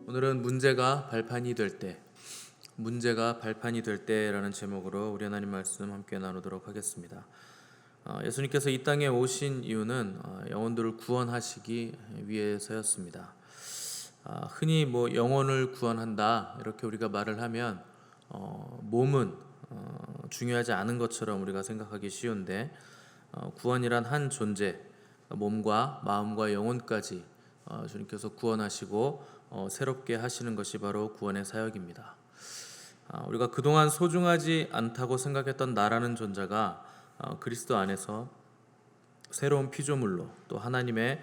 오늘은 문제가 발판이 될 때라는 제목으로 우리 하나님 말씀 함께 나누도록 하겠습니다. 예수님께서 이 땅에 오신 이유는 영혼들을 구원하시기 위해서였습니다. 흔히 영혼을 구원한다 이렇게 우리가 말을 하면 몸은 중요하지 않은 것처럼 우리가 생각하기 쉬운데 구원이란 한 존재, 몸과 마음과 영혼까지 주님께서 구원하시고 새롭게 하시는 것이 바로 구원의 사역입니다. 우리가 그동안 소중하지 않다고 생각했던 나라는 존재가 그리스도 안에서 새로운 피조물로 또 하나님의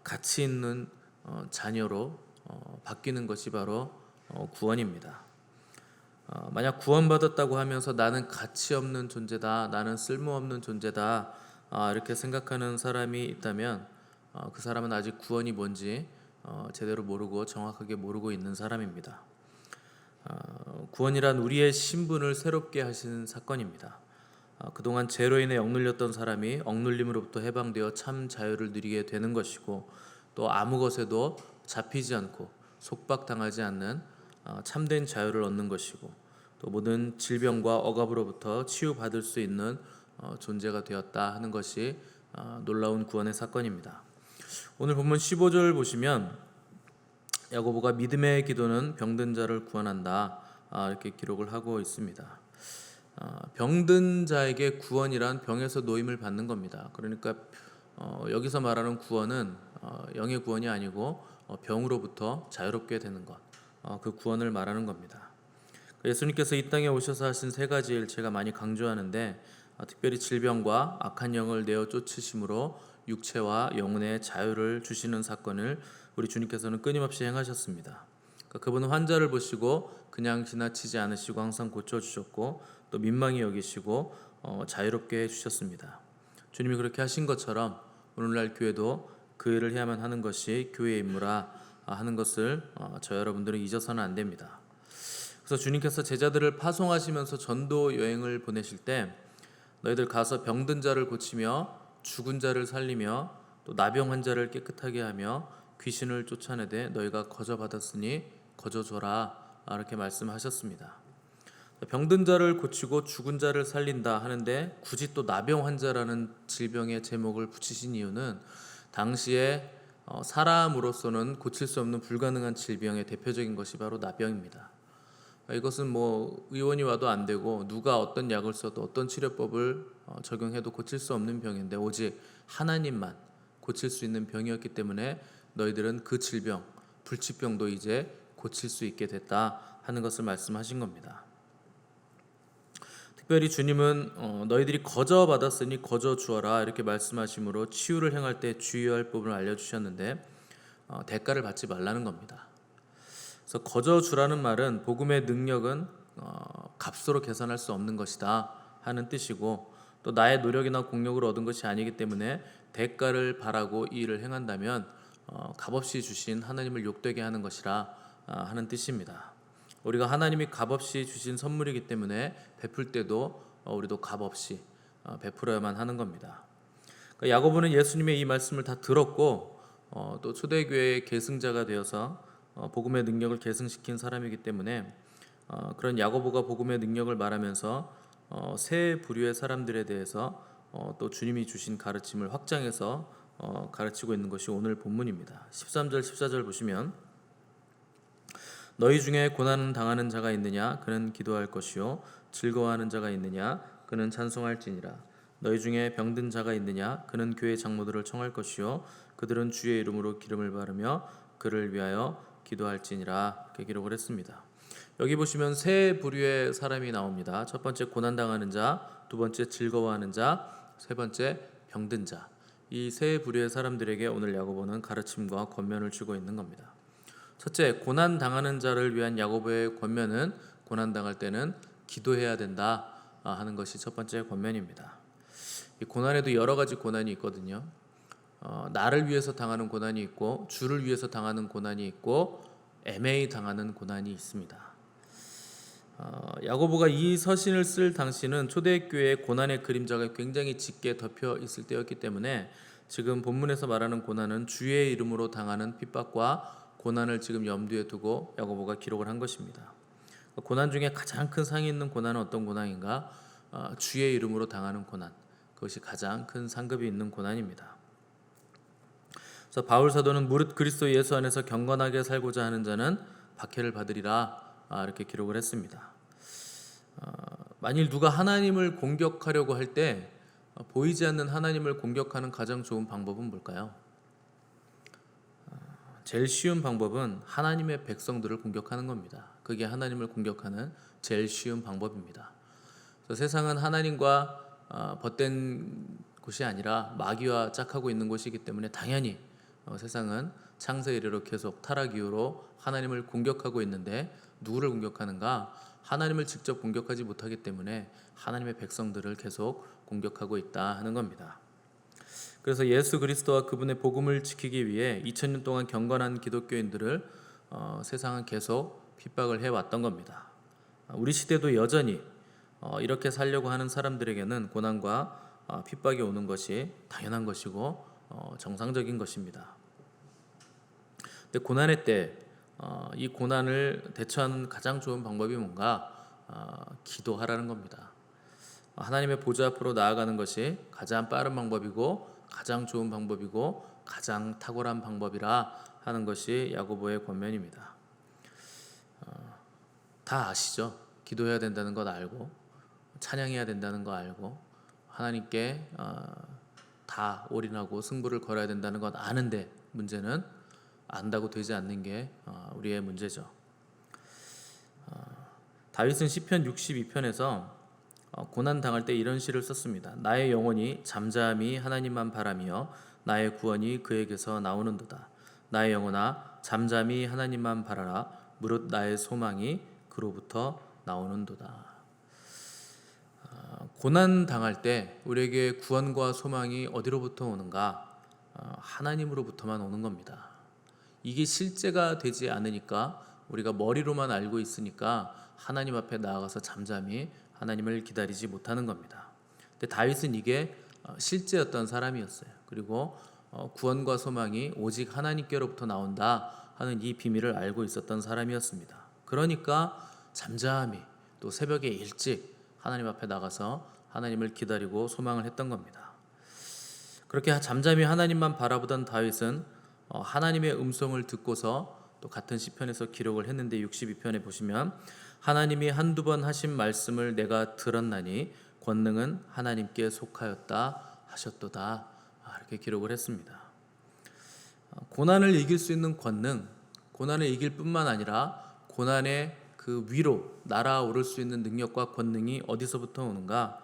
가치 있는 자녀로 바뀌는 것이 바로 구원입니다. 만약 구원받았다고 하면서 나는 가치 없는 존재다, 나는 쓸모없는 존재다 이렇게 생각하는 사람이 있다면 그 사람은 아직 구원이 뭔지 제대로 모르고 정확하게 모르고 있는 사람입니다. 구원이란 우리의 신분을 새롭게 하시는 사건입니다. 그동안 죄로 인해 억눌렸던 사람이 억눌림으로부터 해방되어 참 자유를 누리게 되는 것이고, 또 아무 것에도 잡히지 않고 속박당하지 않는 참된 자유를 얻는 것이고, 또 모든 질병과 억압으로부터 치유받을 수 있는 존재가 되었다 하는 것이 놀라운 구원의 사건입니다. 오늘 본문 15절 보시면 야고보가 믿음의 기도는 병든 자를 구원한다 이렇게 기록을 하고 있습니다. 병든 자에게 구원이란 병에서 노임을 받는 겁니다. 그러니까 여기서 말하는 구원은 영의 구원이 아니고 병으로부터 자유롭게 되는 것, 그 구원을 말하는 겁니다. 예수님께서 이 땅에 오셔서 하신 세 가지 일 제가 많이 강조하는데, 특별히 질병과 악한 영을 내어 쫓으심으로 육체와 영혼의 자유를 주시는 사건을 우리 주님께서는 끊임없이 행하셨습니다. 그분은 환자를 보시고 그냥 지나치지 않으시고 항상 고쳐주셨고, 또 민망히 여기시고 자유롭게 해주셨습니다. 주님이 그렇게 하신 것처럼 오늘날 교회도 그 일을 해야만 하는 것이 교회의 임무라 하는 것을 저 여러분들은 잊어서는 안 됩니다. 그래서 주님께서 제자들을 파송하시면서 전도 여행을 보내실 때 너희들 가서 병든 자를 고치며 죽은 자를 살리며 또 나병 환자를 깨끗하게 하며 귀신을 쫓아내되 너희가 거저 받았으니 거저 줘라 이렇게 말씀하셨습니다. 병든 자를 고치고 죽은 자를 살린다 하는데 굳이 또 나병 환자라는 질병의 제목을 붙이신 이유는 당시에 사람으로서는 고칠 수 없는 불가능한 질병의 대표적인 것이 바로 나병입니다. 이것은 의원이 와도 안 되고 누가 어떤 약을 써도 어떤 치료법을 적용해도 고칠 수 없는 병인데 오직 하나님만 고칠 수 있는 병이었기 때문에 너희들은 그 질병, 불치병도 이제 고칠 수 있게 됐다 하는 것을 말씀하신 겁니다. 특별히 주님은 너희들이 거저 받았으니 거저 주어라 이렇게 말씀하심으로 치유를 행할 때 주의할 법을 알려주셨는데 대가를 받지 말라는 겁니다. 그래서 거저 주라는 말은 복음의 능력은 값으로 계산할 수 없는 것이다 하는 뜻이고, 또 나의 노력이나 공력으로 얻은 것이 아니기 때문에 대가를 바라고 이 일을 행한다면 값없이 주신 하나님을 욕되게 하는 것이라 하는 뜻입니다. 우리가 하나님이 값없이 주신 선물이기 때문에 베풀 때도 우리도 값없이 베풀어야만 하는 겁니다. 야고보는 예수님의 이 말씀을 다 들었고 또 초대교회의 계승자가 되어서 복음의 능력을 계승시킨 사람이기 때문에 그런 야고보가 복음의 능력을 말하면서 세 부류의 사람들에 대해서 또 주님이 주신 가르침을 확장해서 가르치고 있는 것이 오늘 본문입니다. 13절 14절 보시면 너희 중에 고난 당하는 자가 있느냐 그는 기도할 것이요 즐거워하는 자가 있느냐 그는 찬송할지니라. 너희 중에 병든 자가 있느냐 그는 교회 장로들을 청할 것이요 그들은 주의 이름으로 기름을 바르며 그를 위하여 기도할지니라 이렇게 기록을 했습니다. 여기 보시면 세 부류의 사람이 나옵니다. 첫 번째 고난당하는 자, 두 번째 즐거워하는 자, 세 번째 병든 자. 이 세 부류의 사람들에게 오늘 야고보는 가르침과 권면을 주고 있는 겁니다. 첫째, 고난당하는 자를 위한 야고보의 권면은 고난당할 때는 기도해야 된다 하는 것이 첫 번째 권면입니다. 이 고난에도 여러 가지 고난이 있거든요. 나를 위해서 당하는 고난이 있고 주를 위해서 당하는 고난이 있고 애매히 당하는 고난이 있습니다. 야고보가 이 서신을 쓸 당시는 초대교회의 고난의 그림자가 굉장히 짙게 덮여 있을 때였기 때문에 지금 본문에서 말하는 고난은 주의 이름으로 당하는 핍박과 고난을 지금 염두에 두고 야고보가 기록을 한 것입니다. 고난 중에 가장 큰 상이 있는 고난은 어떤 고난인가? 주의 이름으로 당하는 고난. 그것이 가장 큰 상급이 있는 고난입니다. 그래서 바울 사도는 무릇 그리스도 예수 안에서 경건하게 살고자 하는 자는 박해를 받으리라 이렇게 기록을 했습니다. 만일 누가 하나님을 공격하려고 할 때 보이지 않는 하나님을 공격하는 가장 좋은 방법은 뭘까요? 제일 쉬운 방법은 하나님의 백성들을 공격하는 겁니다. 그게 하나님을 공격하는 제일 쉬운 방법입니다. 그래서 세상은 하나님과 벗된 곳이 아니라 마귀와 짝하고 있는 곳이기 때문에 당연히 세상은 창세 이래로 계속 타락 이후로 하나님을 공격하고 있는데 누구를 공격하는가? 하나님을 직접 공격하지 못하기 때문에 하나님의 백성들을 계속 공격하고 있다 하는 겁니다. 그래서 예수 그리스도와 그분의 복음을 지키기 위해 2000년 동안 경건한 기독교인들을 세상은 계속 핍박을 해왔던 겁니다. 우리 시대도 여전히 이렇게 살려고 하는 사람들에게는 고난과 핍박이 오는 것이 당연한 것이고 정상적인 것입니다. 근데 고난의 때 이 고난을 대처하는 가장 좋은 방법이 뭔가? 기도하라는 겁니다. 하나님의 보좌 앞으로 나아가는 것이 가장 빠른 방법이고 가장 좋은 방법이고 가장 탁월한 방법이라 하는 것이 야고보의 권면입니다. 다 아시죠? 기도해야 된다는 것 알고 찬양해야 된다는 거 알고 하나님께 다 올인하고 승부를 걸어야 된다는 것 아는데 문제는 안다고 되지 않는 게 우리의 문제죠. 다윗은 시편 62편에서 고난 당할 때 이런 시를 썼습니다. 나의 영혼이 잠잠히 하나님만 바라며 나의 구원이 그에게서 나오는도다. 나의 영혼아 잠잠히 하나님만 바라라. 무릇 나의 소망이 그로부터 나오는도다. 고난 당할 때 우리에게 구원과 소망이 어디로부터 오는가? 하나님으로부터만 오는 겁니다. 이게 실제가 되지 않으니까 우리가 머리로만 알고 있으니까 하나님 앞에 나아가서 잠잠히 하나님을 기다리지 못하는 겁니다. 근데 다윗은 이게 실제였던 사람이었어요. 그리고 구원과 소망이 오직 하나님께로부터 나온다 하는 이 비밀을 알고 있었던 사람이었습니다. 그러니까 잠잠히 또 새벽에 일찍 하나님 앞에 나가서 하나님을 기다리고 소망을 했던 겁니다. 그렇게 잠잠히 하나님만 바라보던 다윗은 하나님의 음성을 듣고서 또 같은 시편에서 기록을 했는데 62편에 보시면 하나님이 한두 번 하신 말씀을 내가 들었나니 권능은 하나님께 속하였다 하셨도다 이렇게 기록을 했습니다. 고난을 이길 수 있는 권능, 고난을 이길 뿐만 아니라 고난의 그 위로 날아오를 수 있는 능력과 권능이 어디서부터 오는가?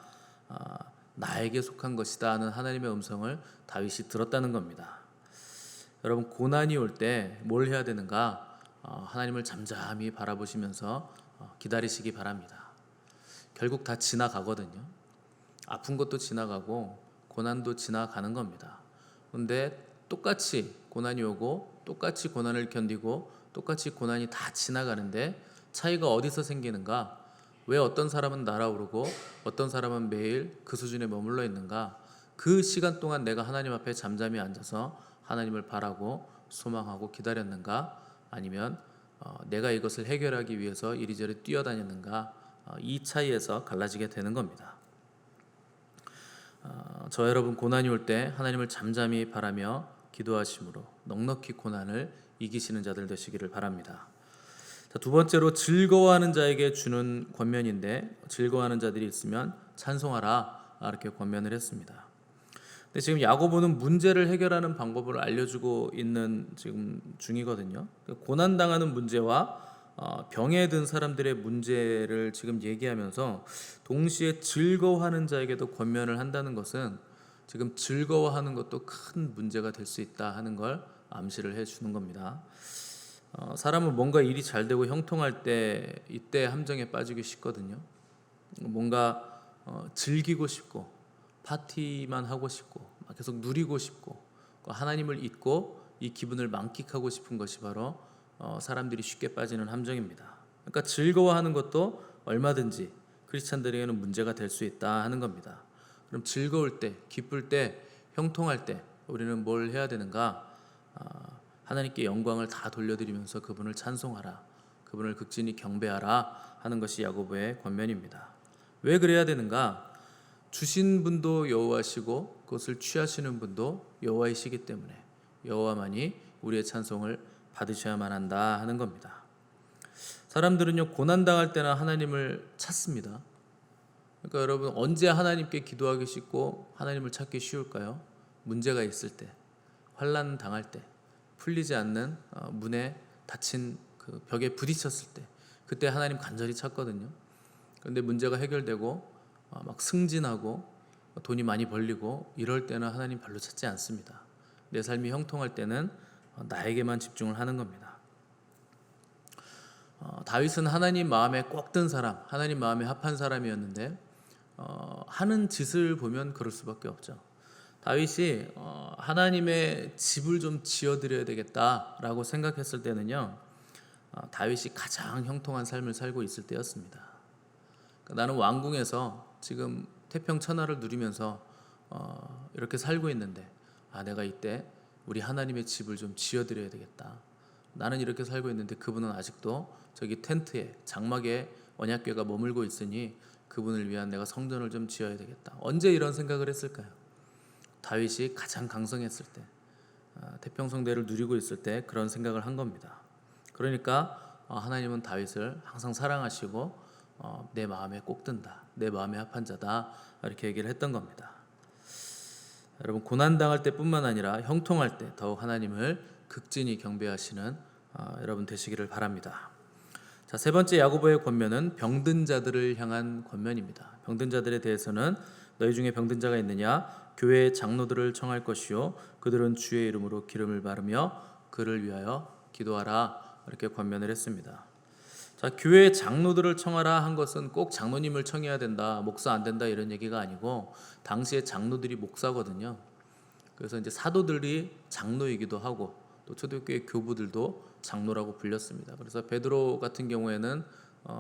나에게 속한 것이다 하는 하나님의 음성을 다윗이 들었다는 겁니다. 여러분 고난이 올 때 뭘 해야 되는가? 하나님을 잠잠히 바라보시면서 기다리시기 바랍니다. 결국 다 지나가거든요. 아픈 것도 지나가고 고난도 지나가는 겁니다. 그런데 똑같이 고난이 오고 똑같이 고난을 견디고 똑같이 고난이 다 지나가는데 차이가 어디서 생기는가? 왜 어떤 사람은 날아오르고 어떤 사람은 매일 그 수준에 머물러 있는가? 그 시간 동안 내가 하나님 앞에 잠잠히 앉아서 하나님을 바라고 소망하고 기다렸는가? 아니면 내가 이것을 해결하기 위해서 이리저리 뛰어다녔는가? 이 차이에서 갈라지게 되는 겁니다. 저 여러분 고난이 올 때 하나님을 잠잠히 바라며 기도하심으로 넉넉히 고난을 이기시는 자들 되시기를 바랍니다. 자, 두 번째로 즐거워하는 자에게 주는 권면인데 즐거워하는 자들이 있으면 찬송하라 이렇게 권면을 했습니다. 근데 지금 야고보는 문제를 해결하는 방법을 알려주고 있는 지금 중이거든요. 고난 당하는 문제와 병에 든 사람들의 문제를 지금 얘기하면서 동시에 즐거워하는 자에게도 권면을 한다는 것은 지금 즐거워하는 것도 큰 문제가 될 수 있다 하는 걸 암시를 해주는 겁니다. 사람은 뭔가 일이 잘 되고 형통할 때 이때 함정에 빠지기 쉽거든요. 뭔가 즐기고 싶고 파티만 하고 싶고 계속 누리고 싶고 하나님을 잊고 이 기분을 만끽하고 싶은 것이 바로 사람들이 쉽게 빠지는 함정입니다. 그러니까 즐거워하는 것도 얼마든지 크리스찬들에게는 문제가 될 수 있다 하는 겁니다. 그럼 즐거울 때, 기쁠 때, 형통할 때 우리는 뭘 해야 되는가? 하나님께 영광을 다 돌려드리면서 그분을 찬송하라, 그분을 극진히 경배하라 하는 것이 야고보의 권면입니다. 왜 그래야 되는가? 주신 분도 여호와시고 그것을 취하시는 분도 여호와이시기 때문에 여호와만이 우리의 찬송을 받으셔야만 한다 하는 겁니다. 사람들은요, 고난당할 때나 하나님을 찾습니다. 그러니까 여러분, 언제 하나님께 기도하기 쉽고 하나님을 찾기 쉬울까요? 문제가 있을 때, 환난 당할 때, 풀리지 않는 문에 닫힌 그 벽에 부딪혔을 때, 그때 하나님 간절히 찾거든요. 그런데 문제가 해결되고 막 승진하고 돈이 많이 벌리고 이럴 때는 하나님 별로 찾지 않습니다. 내 삶이 형통할 때는 나에게만 집중을 하는 겁니다. 다윗은 하나님 마음에 꼭 든 사람, 하나님 마음에 합한 사람이었는데 하는 짓을 보면 그럴 수밖에 없죠. 다윗이 하나님의 집을 좀 지어드려야 되겠다라고 생각했을 때는요, 다윗이 가장 형통한 삶을 살고 있을 때였습니다. 그러니까 나는 왕궁에서 지금 태평천하를 누리면서 이렇게 살고 있는데 내가 이때 우리 하나님의 집을 좀 지어드려야 되겠다. 나는 이렇게 살고 있는데 그분은 아직도 저기 텐트에 장막에 언약궤가 머물고 있으니 그분을 위한 내가 성전을 좀 지어야 되겠다. 언제 이런 생각을 했을까요? 다윗이 가장 강성했을 때, 태평성대를 누리고 있을 때 그런 생각을 한 겁니다. 그러니까 하나님은 다윗을 항상 사랑하시고 내 마음에 꼭 든다, 내 마음에 합한 자다, 이렇게 얘기를 했던 겁니다. 여러분, 고난당할 때뿐만 아니라 형통할 때 더욱 하나님을 극진히 경배하시는 여러분 되시기를 바랍니다. 자, 세 번째 야고보의 권면은 병든 자들을 향한 권면입니다. 병든 자들에 대해서는 너희 중에 병든 자가 있느냐? 교회의 장로들을 청할 것이요 그들은 주의 이름으로 기름을 바르며 그를 위하여 기도하라, 이렇게 권면을 했습니다. 자, 교회의 장로들을 청하라 한 것은 꼭 장로님을 청해야 된다, 목사 안 된다 이런 얘기가 아니고, 당시에 장로들이 목사거든요. 그래서 이제 사도들이 장로이기도 하고 또 초대교회 교부들도 장로라고 불렸습니다. 그래서 베드로 같은 경우에는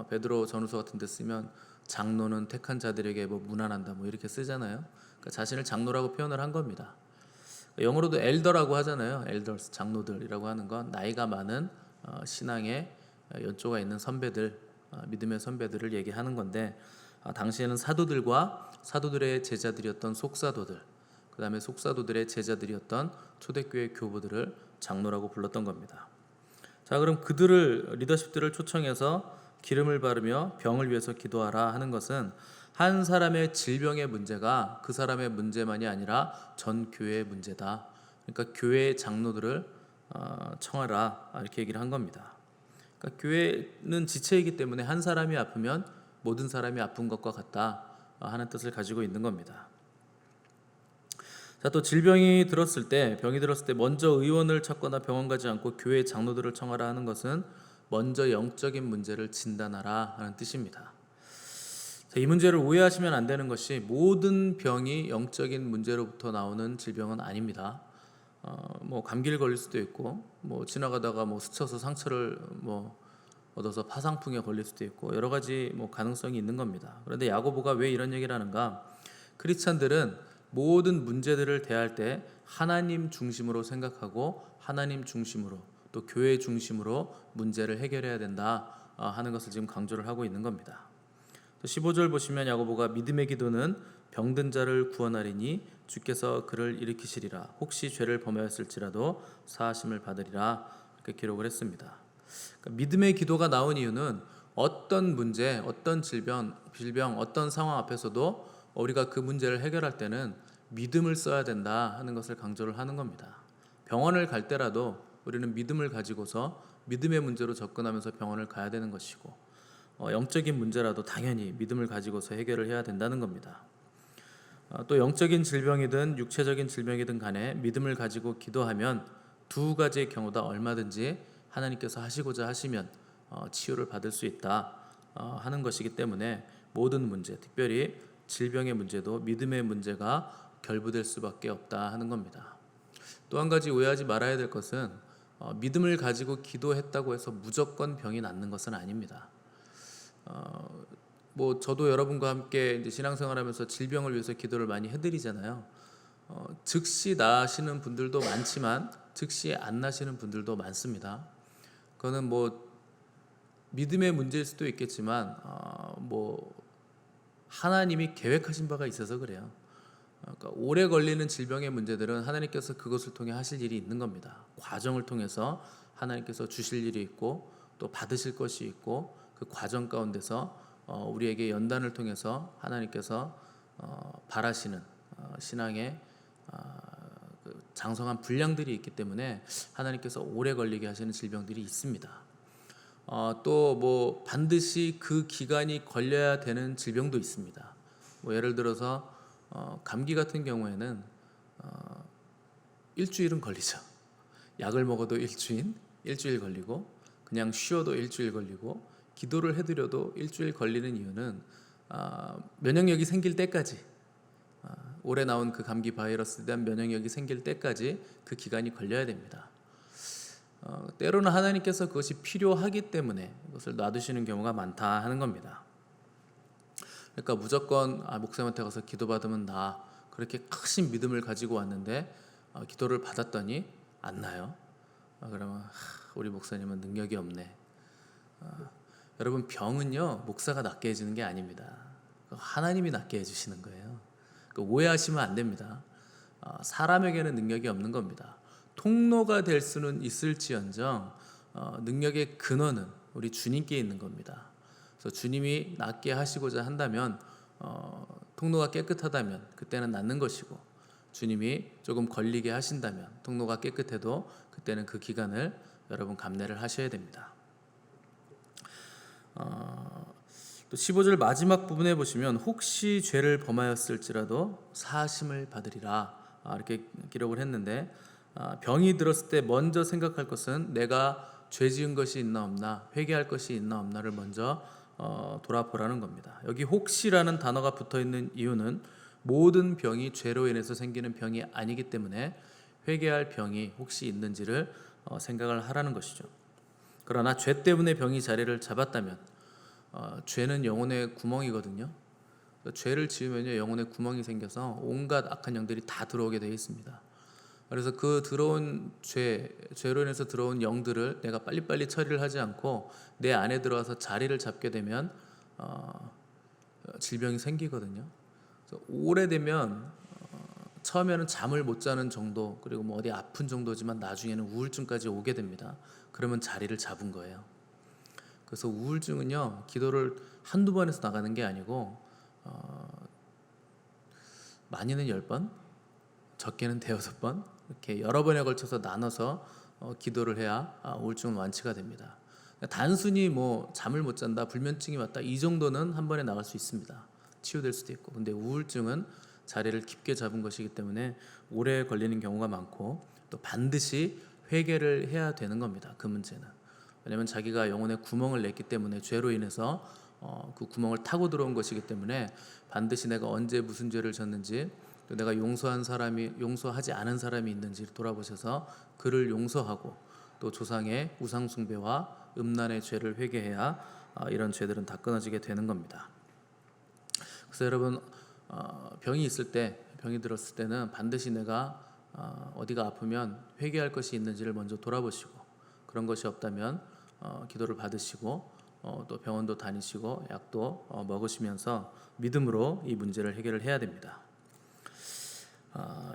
베드로 전후서 같은 데 쓰면 장로는 택한 자들에게 문안한다 이렇게 쓰잖아요. 그러니까 자신을 장로라고 표현을 한 겁니다. 영어로도 엘더라고 하잖아요. 엘더스, 장로들이라고 하는 건 나이가 많은 신앙의 연조가 있는 선배들, 믿음의 선배들을 얘기하는 건데, 당시에는 사도들과 사도들의 제자들이었던 속사도들, 그 다음에 속사도들의 제자들이었던 초대교회 교부들을 장로라고 불렀던 겁니다. 자, 그럼 그들을, 리더십들을 초청해서 기름을 바르며 병을 위해서 기도하라 하는 것은 한 사람의 질병의 문제가 그 사람의 문제만이 아니라 전 교회의 문제다. 그러니까 교회의 장로들을 청하라, 이렇게 얘기를 한 겁니다. 그러니까 교회는 지체이기 때문에 한 사람이 아프면 모든 사람이 아픈 것과 같다 하는 뜻을 가지고 있는 겁니다. 자, 또 질병이 들었을 때, 병이 들었을 때 먼저 의원을 찾거나 병원 가지 않고 교회 장로들을 청하라 하는 것은 먼저 영적인 문제를 진단하라 하는 뜻입니다. 자, 이 문제를 오해하시면 안 되는 것이 모든 병이 영적인 문제로부터 나오는 질병은 아닙니다. 감기를 걸릴 수도 있고, 지나가다가 스쳐서 상처를 얻어서 파상풍에 걸릴 수도 있고, 여러 가지 가능성이 있는 겁니다. 그런데 야고보가 왜 이런 얘기를 하는가? 크리스찬들은 모든 문제들을 대할 때 하나님 중심으로 생각하고 하나님 중심으로 또 교회 중심으로 문제를 해결해야 된다 하는 것을 지금 강조를 하고 있는 겁니다. 15절 보시면 야고보가 믿음의 기도는 병든 자를 구원하리니 주께서 그를 일으키시리라. 혹시 죄를 범하였을지라도 사하심을 받으리라. 이렇게 기록을 했습니다. 그러니까 믿음의 기도가 나온 이유는 어떤 문제, 어떤 질병, 어떤 상황 앞에서도 우리가 그 문제를 해결할 때는 믿음을 써야 된다 하는 것을 강조를 하는 겁니다. 병원을 갈 때라도 우리는 믿음을 가지고서 믿음의 문제로 접근하면서 병원을 가야 되는 것이고, 영적인 문제라도 당연히 믿음을 가지고서 해결을 해야 된다는 겁니다. 또 영적인 질병이든 육체적인 질병이든 간에 믿음을 가지고 기도하면 두 가지의 경우 다 얼마든지 하나님께서 하시고자 하시면 치유를 받을 수 있다 하는 것이기 때문에 모든 문제, 특별히 질병의 문제도 믿음의 문제가 결부될 수밖에 없다 하는 겁니다. 또 한 가지 오해하지 말아야 될 것은 믿음을 가지고 기도했다고 해서 무조건 병이 낫는 것은 아닙니다. 저도 여러분과 함께 이제 신앙생활하면서 질병을 위해서 기도를 많이 해드리잖아요. 즉시 나으시는 분들도 많지만 즉시 안 나시는 분들도 많습니다. 그거는 뭐 믿음의 문제일 수도 있겠지만 뭐 하나님이 계획하신 바가 있어서 그래요. 그러니까 오래 걸리는 질병의 문제들은 하나님께서 그것을 통해 하실 일이 있는 겁니다. 과정을 통해서 하나님께서 주실 일이 있고 또 받으실 것이 있고 그 과정 가운데서 우리에게 연단을 통해서 하나님께서 바라시는 신앙의 그 장성한 분량들이 있기 때문에 하나님께서 오래 걸리게 하시는 질병들이 있습니다. 또 뭐 반드시 그 기간이 걸려야 되는 질병도 있습니다. 뭐 예를 들어서 감기 같은 경우에는 일주일은 걸리죠. 약을 먹어도 일주일 걸리고 그냥 쉬어도 일주일 걸리고 기도를 해드려도 일주일 걸리는 이유는 면역력이 생길 때까지 올해 나온 그 감기 바이러스에 대한 면역력이 생길 때까지 그 기간이 걸려야 됩니다. 때로는 하나님께서 그것이 필요하기 때문에 그것을 놔두시는 경우가 많다 하는 겁니다. 그러니까 무조건 목사님한테 가서 기도받으면 나 그렇게 크신 믿음을 가지고 왔는데 기도를 받았더니 안 나요. 그러면 우리 목사님은 능력이 없네. 여러분 병은요 목사가 낫게 해주는 게 아닙니다. 하나님이 낫게 해주시는 거예요. 오해하시면 안 됩니다. 사람에게는 능력이 없는 겁니다. 통로가 될 수는 있을지언정 능력의 근원은 우리 주님께 있는 겁니다. 그래서 주님이 낫게 하시고자 한다면 통로가 깨끗하다면 그때는 낫는 것이고 주님이 조금 걸리게 하신다면 통로가 깨끗해도 그때는 그 기간을 여러분 감내를 하셔야 됩니다. 또 15절 마지막 부분에 보시면 혹시 죄를 범하였을지라도 사하심을 받으리라 이렇게 기록을 했는데 병이 들었을 때 먼저 생각할 것은 내가 죄 지은 것이 있나 없나 회개할 것이 있나 없나를 먼저 돌아보라는 겁니다. 여기 혹시라는 단어가 붙어있는 이유는 모든 병이 죄로 인해서 생기는 병이 아니기 때문에 회개할 병이 혹시 있는지를 생각을 하라는 것이죠. 그러나 죄 때문에 병이 자리를 잡았다면 죄는 영혼의 구멍이거든요. 죄를 지으면요 영혼에 구멍이 생겨서 온갖 악한 영들이 다 들어오게 되어 있습니다. 그래서 그 들어온 죄로 인해서 들어온 영들을 내가 빨리빨리 처리를 하지 않고 내 안에 들어와서 자리를 잡게 되면 질병이 생기거든요. 그래서 오래되면 처음에는 잠을 못 자는 정도 그리고 뭐 어디 아픈 정도지만 나중에는 우울증까지 오게 됩니다. 그러면 자리를 잡은 거예요. 그래서 우울증은요 기도를 한두 번에서 나가는 게 아니고 많이는 10번 적게는 5번 이렇게 여러 번에 걸쳐서 나눠서 기도를 해야 우울증은 완치가 됩니다. 단순히 뭐 잠을 못 잔다 불면증이 왔다 이 정도는 한 번에 나갈 수 있습니다. 치유될 수도 있고. 근데 우울증은 자리를 깊게 잡은 것이기 때문에 오래 걸리는 경우가 많고 또 반드시 회개를 해야 되는 겁니다. 그 문제는 왜냐하면 자기가 영혼에 구멍을 냈기 때문에 죄로 인해서 그 구멍을 타고 들어온 것이기 때문에 반드시 내가 언제 무슨 죄를 졌는지 또 내가 용서한 사람이 용서하지 않은 사람이 있는지 돌아보셔서 그를 용서하고 또 조상의 우상 숭배와 음란의 죄를 회개해야 이런 죄들은 다 끊어지게 되는 겁니다. 그래서 여러분 병이 들었을 때는 반드시 내가 어디가 아프면 회개할 것이 있는지를 먼저 돌아보시고 그런 것이 없다면 기도를 받으시고 또 병원도 다니시고 약도 먹으시면서 믿음으로 이 문제를 해결을 해야 됩니다.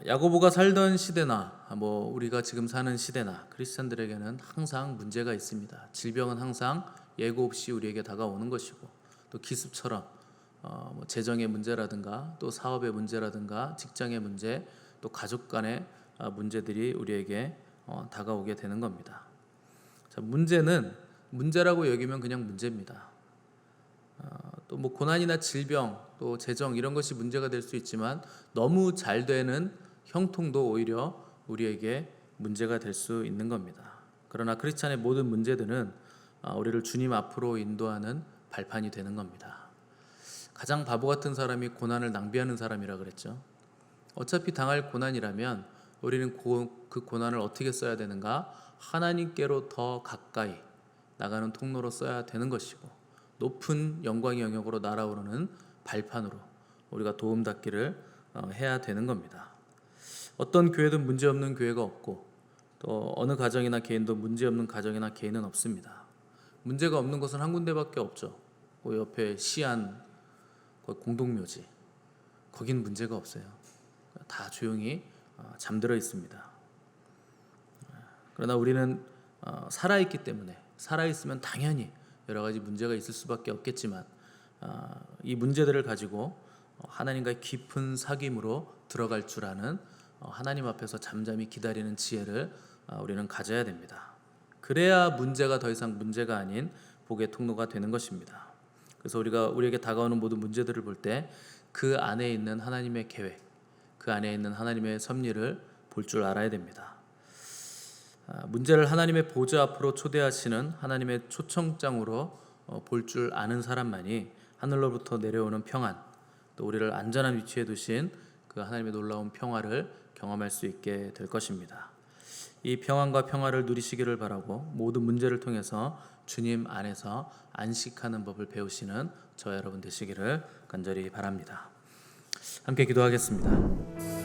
야고보가 살던 시대나 뭐 우리가 지금 사는 시대나 크리스찬들에게는 항상 문제가 있습니다. 질병은 항상 예고 없이 우리에게 다가오는 것이고 또 기습처럼 뭐 재정의 문제라든가 또 사업의 문제라든가 직장의 문제 또 가족 간의 문제들이 우리에게 다가오게 되는 겁니다. 자, 문제는 문제라고 여기면 그냥 문제입니다. 또 뭐 고난이나 질병 또 재정 이런 것이 문제가 될 수 있지만 너무 잘 되는 형통도 오히려 우리에게 문제가 될 수 있는 겁니다. 그러나 크리스찬의 모든 문제들은 우리를 주님 앞으로 인도하는 발판이 되는 겁니다. 가장 바보 같은 사람이 고난을 낭비하는 사람이라 그랬죠. 어차피 당할 고난이라면 우리는 그 고난을 어떻게 써야 되는가? 하나님께로 더 가까이 나가는 통로로 써야 되는 것이고 높은 영광의 영역으로 날아오르는 발판으로 우리가 도움닫기를 해야 되는 겁니다. 어떤 교회든 문제없는 교회가 없고 또 어느 가정이나 개인도 문제 없는 가정이나 개인은 없습니다. 문제가 없는 것은 한 군데밖에 없죠. 그 옆에 시안 공동묘지, 거긴 문제가 없어요. 다 조용히 잠들어 있습니다. 그러나 우리는 살아있기 때문에, 살아있으면 당연히 여러 가지 문제가 있을 수밖에 없겠지만 이 문제들을 가지고 하나님과의 깊은 사귐으로 들어갈 줄 아는 하나님 앞에서 잠잠히 기다리는 지혜를 우리는 가져야 됩니다. 그래야 문제가 더 이상 문제가 아닌 복의 통로가 되는 것입니다. 그래서 우리에게 다가오는 모든 문제들을 볼 때 그 안에 있는 하나님의 계획, 그 안에 있는 하나님의 섭리를 볼 줄 알아야 됩니다. 문제를 하나님의 보좌 앞으로 초대하시는 하나님의 초청장으로 볼 줄 아는 사람만이 하늘로부터 내려오는 평안, 또 우리를 안전한 위치에 두신 그 하나님의 놀라운 평화를 경험할 수 있게 될 것입니다. 이 평안과 평화를 누리시기를 바라고 모든 문제를 통해서 주님 안에서 안식하는 법을 배우시는 저와 여러분 되시기를 간절히 바랍니다. 함께 기도하겠습니다.